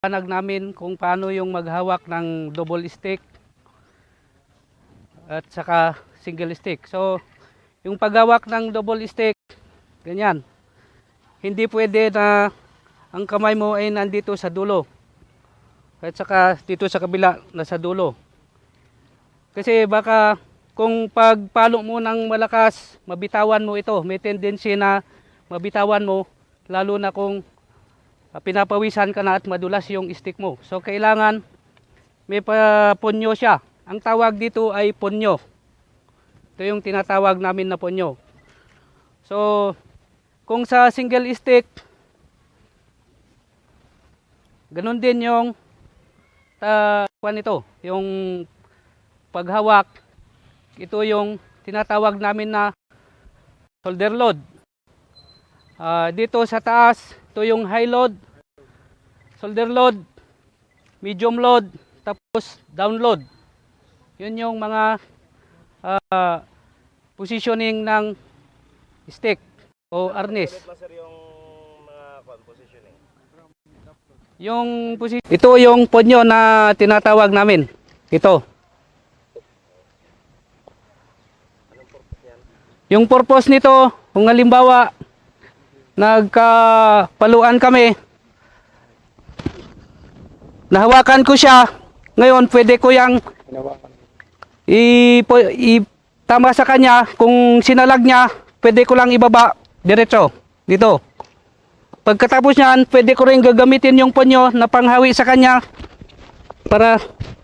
Panag namin kung paano yung maghawak ng double stick at saka single stick. So, yung paghawak ng double stick, ganyan. Hindi pwede na ang kamay mo ay nandito sa dulo. At saka dito sa kabila, nasa dulo. Kasi baka kung pagpalo mo ng malakas, mabitawan mo ito. May tendency na mabitawan mo, lalo na kung pinapawisan ka na at madulas yung stick mo. So kailangan may punyo siya. Ang tawag dito ay punyo. Ito yung tinatawag namin na punyo. So kung sa single stick, ganun din yung ito, yung paghawak. Ito yung tinatawag namin na shoulder load. Dito sa taas, ito yung high load, shoulder load, medium load, tapos down load. Yun yung mga positioning ng stick o harness. Ito yung ponyo na tinatawag namin. Ito. Yung purpose nito, kung halimbawa nagkapaluan kami, nahawakan ko siya, ngayon pwede ko yang tama sa kanya. Kung sinalag niya, pwede ko lang ibaba diretso dito. Pagkatapos niyan, pwede ko rin gagamitin yung punyo na panghawi sa kanya para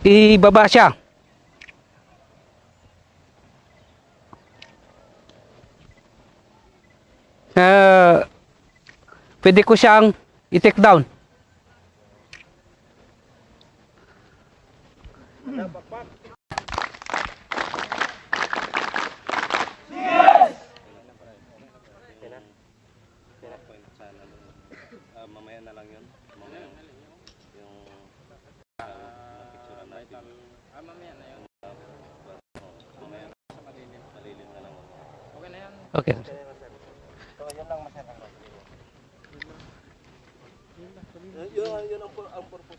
ibaba siya. Pwede ko siyang i-take down. Mamaya na lang yun. Mamaya yung picture natin. Mamaya na yun. Mamaya sa malilim. Malilim na lang. Okay na yan. Okay. So, yun lang masarap. Yun ang purpose.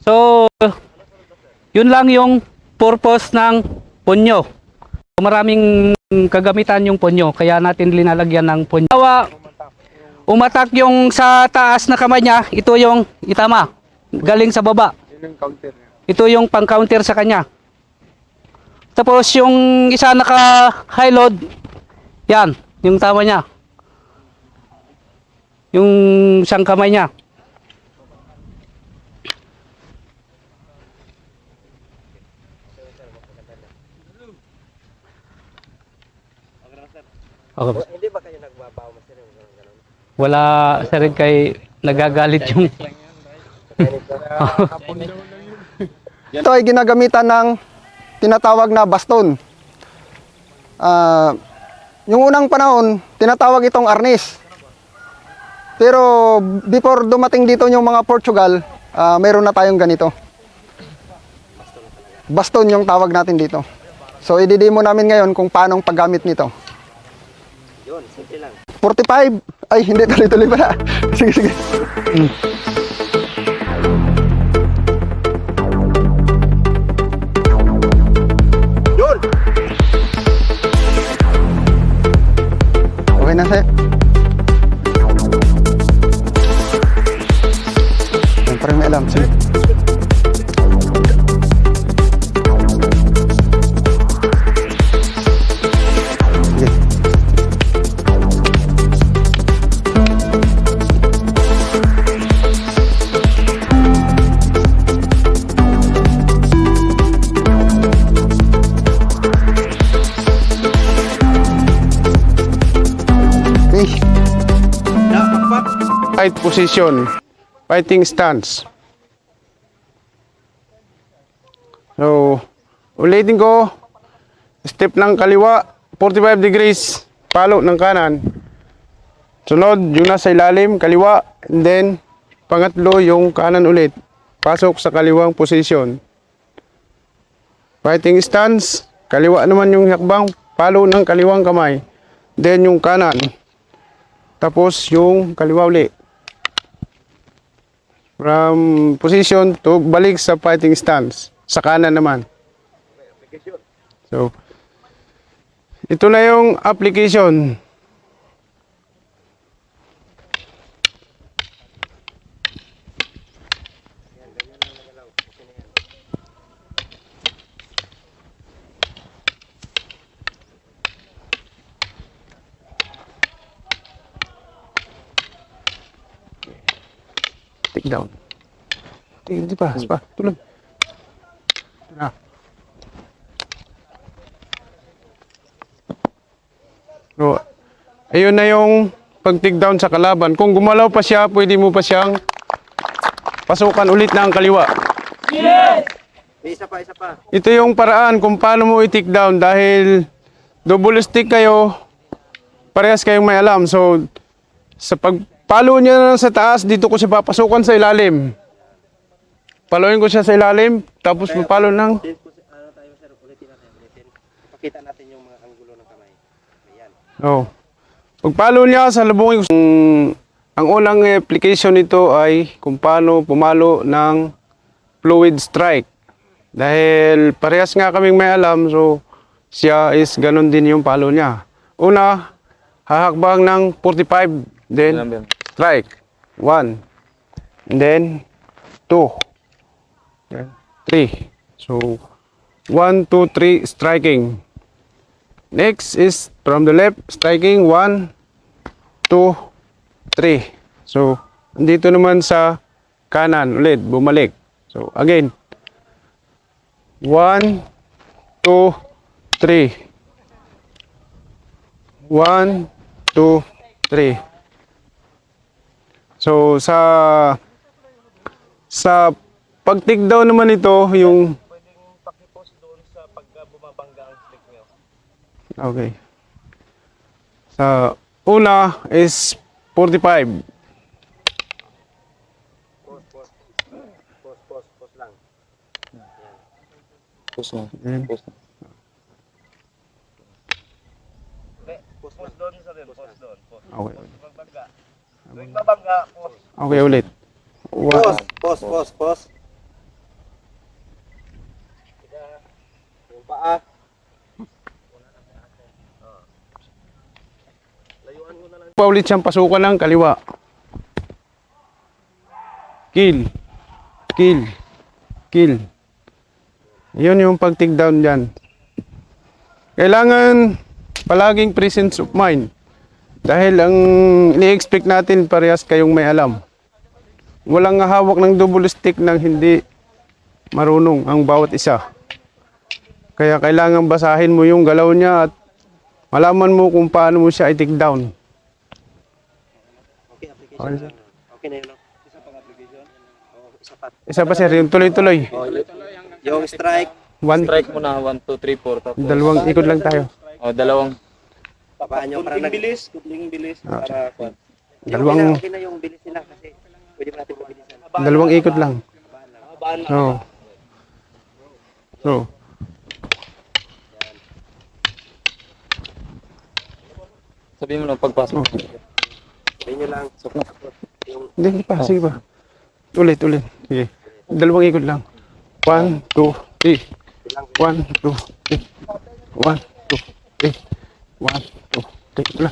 So, yun lang yung purpose ng punyo. Maraming kagamitan yung punyo, kaya natin linalagyan ng punyo. Umatak yung sa taas na kamay niya, ito yung itama, galing sa baba. Ito yung pang-counter sa kanya. Tapos yung isa naka high load, yan, yung tama niya. Yung isang kamay niya. Okay. Hindi ba kayo nagbabaw master yung ganun? Wala sa rin kay nagagalit yung Ito ay ginagamitan ng tinatawag na baston. Yung unang panahon, tinatawag itong arnis. Pero before dumating dito yung mga Portugal, mayroon na tayong ganito. Baston yung tawag natin dito. So i-demo namin ngayon kung paano paggamit nito. Yun, simple lang. 45. Ay, hindi, tuloy-tuloy pa na. Sige, sige. Yun! Okay na, sir. Parang may alam, sige. Fight position, fighting stance. So, ulitin ko, step ng kaliwa, 45 degrees, palo ng kanan. Sunod, yung nasa ilalim, kaliwa, and then, pangatlo, yung kanan ulit. Pasok sa kaliwang position. Fighting stance, kaliwa naman yung hakbang, palo ng kaliwang kamay. Then, yung kanan. Tapos, yung kaliwa ulit. From position to balik sa fighting stance. Sa kanan naman. So, ito na yung application. Take down. Hindi pa, tulog. Na. So, ayun na yung pag-take down sa kalaban. Kung gumalaw pa siya, pwede mo pa siyang pasukan ulit na ang kaliwa. Yes! May isa pa, isa pa. Ito yung paraan kung paano mo i-take down dahil double stick kayo, parehas kayong may alam. So, sa pagpalo niya na sa taas, dito ko siya papasukan sa ilalim. Paloyin ko siya sa ilalim, tapos papalo ng... Ano tayo sir, ulitin. Ipakita natin yung mga anggulo ng kamay. Ayan. Oh. Pagpalo niya sa lubungin, ang unang application nito ay kung paano pumalo ng fluid strike. Dahil parehas nga kaming may alam, so siya is ganun din yung palo niya. Una, hahakbang ng 45, then strike. 1, and then 2, then 3. So, 1, 2, 3, striking. Next is from the left, striking 1, 2, 3. So, dito naman sa kanan ulit, bumalik. So, again. 1, 2, 3. 1, 2, 3. So, sa pag-take down naman ito, yung... Pwedeng pakipost doon sa pagka bumabangga ang stick nyo. Okay. Sa una is 45. Post lang. Ayan. Post doon sa rin, post doon. Okay. Pagbangga. Tuwing babangga, post. Okay, ulit. Post. Yung paa. Layuan mo na lang. Pa ulit siyang pasukan ng kaliwa. Kill. Yun yung pag-take down dyan. Kailangan palaging presence of mind. Dahil ang ini-expect natin parehas kayong may alam. Walang hawak ng double stick nang hindi marunong ang bawat isa. Kaya kailangan basahin mo yung galaw niya at malaman mo kung paano mo siya i-take down. Okay, application. Okay na yun. Isa pang application? Oo, isa pa. Isa pa sir, yung tuloy-tuloy. Yung strike. Strike mo na 1, 2, 3, 4 tapos Dalawang ikot lang tayo. dalawang Paano nyo para kudling bilis para kwan. Dalawang- Okay na yung bilis nila kasi pwede mo natin mabilisan. Dalawang ikot lang. So, sabihin mo lang pagpasok. Sabihin nyo lang. hindi pa, sige pa. Ulit. Sige. Dalawang ikot lang. 1, 2, 3. 1, 2, 3. 1, 2, 3. 1, 2, 3. Wala.